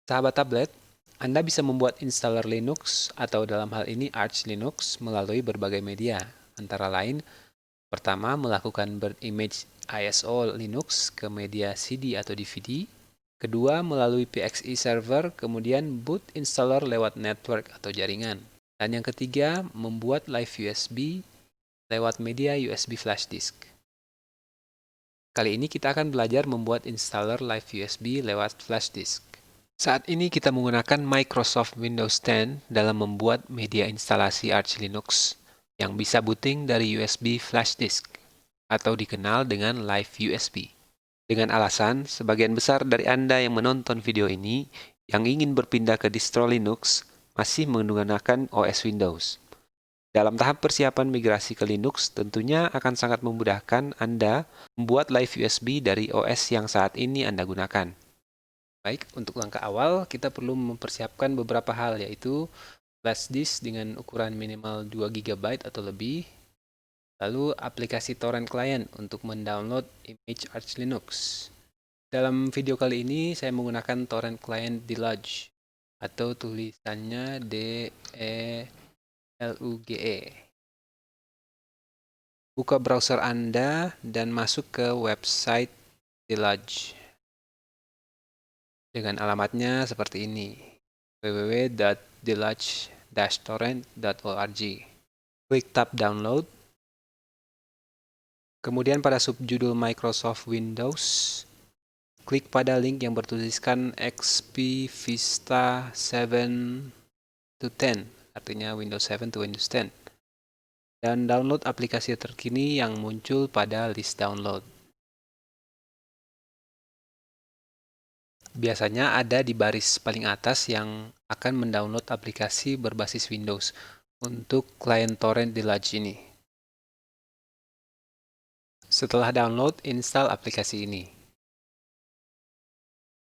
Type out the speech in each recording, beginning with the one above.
Sahabat tablet, Anda bisa membuat installer Linux atau dalam hal ini Arch Linux melalui berbagai media, antara lain pertama melakukan burn image ISO Linux ke media CD atau DVD, kedua melalui PXE server, kemudian boot installer lewat network atau jaringan, dan yang ketiga membuat live USB lewat media USB flash disk. Kali ini kita akan belajar membuat installer live USB lewat flash disk. Saat ini kita menggunakan Microsoft Windows 10 dalam membuat media instalasi Arch Linux yang bisa booting dari USB flash disk atau dikenal dengan live USB. Dengan alasan, sebagian besar dari Anda yang menonton video ini yang ingin berpindah ke distro Linux masih menggunakan OS Windows. Dalam tahap persiapan migrasi ke Linux, tentunya akan sangat memudahkan Anda membuat live USB dari OS yang saat ini Anda gunakan. Baik, untuk langkah awal kita perlu mempersiapkan beberapa hal, yaitu flash disk dengan ukuran minimal 2 GB atau lebih, lalu aplikasi torrent client untuk mendownload image Arch Linux. Dalam video kali ini saya menggunakan torrent client Deluge atau tulisannya DELUGE. Buka browser Anda dan masuk ke website Deluge. Dengan alamatnya seperti ini, www.deluge-torrent.org. Klik tab download, kemudian pada subjudul Microsoft Windows, klik pada link yang bertuliskan XP Vista 7 to 10, artinya Windows 7 to Windows 10. Dan download aplikasi terkini yang muncul pada list download. Biasanya ada di baris paling atas yang akan mendownload aplikasi berbasis Windows untuk klien torrent Deluge ini. Setelah download, install aplikasi ini.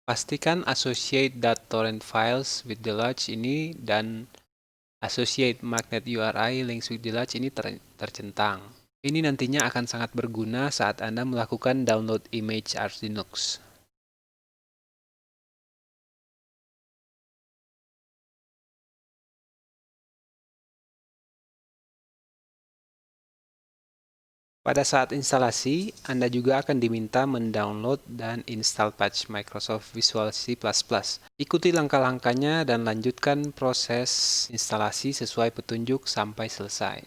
Pastikan associate.torrent files with Deluge ini dan associate magnet URI links with Deluge ini tercentang. Ini nantinya akan sangat berguna saat Anda melakukan download image Arch Linux. Pada saat instalasi, Anda juga akan diminta mendownload dan install patch Microsoft Visual C++. Ikuti langkah-langkahnya dan lanjutkan proses instalasi sesuai petunjuk sampai selesai.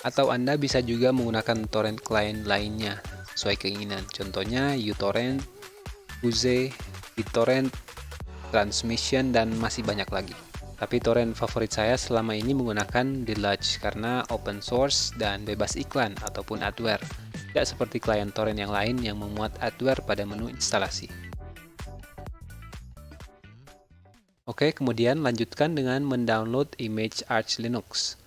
Atau Anda bisa juga menggunakan torrent client lainnya sesuai keinginan. Contohnya uTorrent, Uze, BitTorrent, Transmission, dan masih banyak lagi. Tapi torrent favorit saya selama ini menggunakan Deluge karena open source dan bebas iklan ataupun adware. Tidak seperti klien torrent yang lain yang memuat adware pada menu instalasi. Oke, kemudian lanjutkan dengan mendownload image Arch Linux.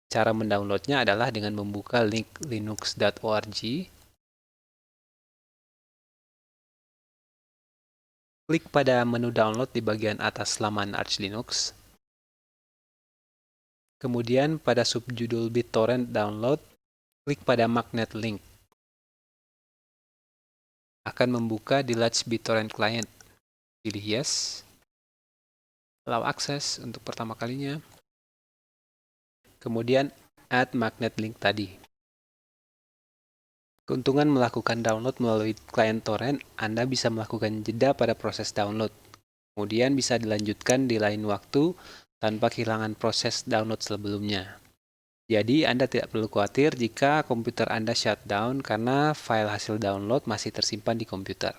Cara mendownloadnya adalah dengan membuka link linux.org, klik pada menu download di bagian atas laman Arch Linux, kemudian pada subjudul BitTorrent download, klik pada magnet link. Akan membuka Deluge BitTorrent Client. Pilih Yes, allow access untuk pertama kalinya, kemudian add magnet link tadi. Keuntungan melakukan download melalui klien torrent, Anda bisa melakukan jeda pada proses download. Kemudian bisa dilanjutkan di lain waktu tanpa kehilangan proses download sebelumnya. Jadi Anda tidak perlu khawatir jika komputer Anda shutdown karena file hasil download masih tersimpan di komputer.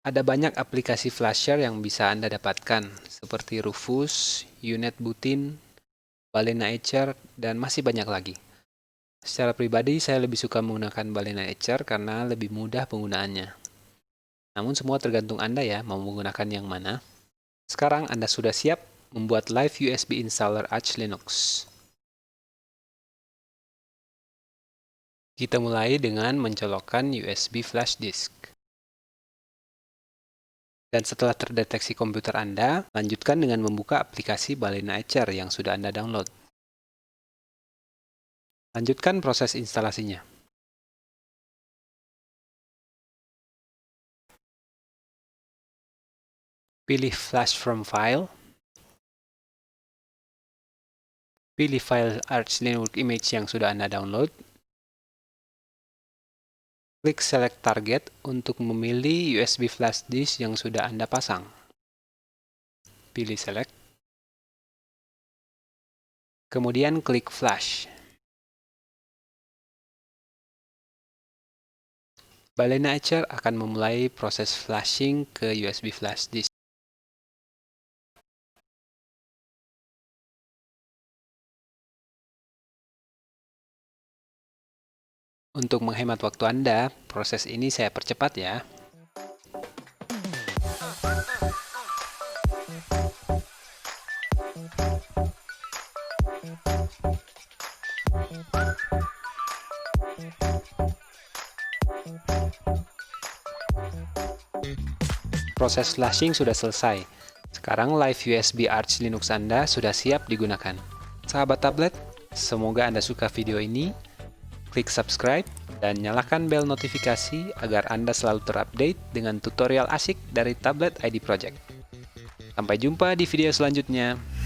Ada banyak aplikasi flasher yang bisa Anda dapatkan, seperti Rufus, UNetBootin, Balena Etcher, dan masih banyak lagi. Secara pribadi, saya lebih suka menggunakan Balena Etcher karena lebih mudah penggunaannya. Namun semua tergantung Anda ya, mau menggunakan yang mana. Sekarang Anda sudah siap membuat live USB installer Arch Linux. Kita mulai dengan mencolokkan USB flash disk. Dan setelah terdeteksi komputer Anda, lanjutkan dengan membuka aplikasi Balena Etcher yang sudah Anda download. Lanjutkan proses instalasinya. Pilih Flash from File. Pilih file Arch Linux image yang sudah Anda download. Klik Select Target untuk memilih USB flash disk yang sudah Anda pasang. Pilih Select. Kemudian klik Flash. Balena Etcher akan memulai proses flashing ke USB flash disk. Untuk menghemat waktu Anda, proses ini saya percepat ya. Proses flashing sudah selesai. Sekarang live USB Arch Linux Anda sudah siap digunakan. Sahabat tablet, semoga Anda suka video ini. Klik subscribe dan nyalakan bel notifikasi agar Anda selalu terupdate dengan tutorial asik dari Tablet ID Project. Sampai jumpa di video selanjutnya.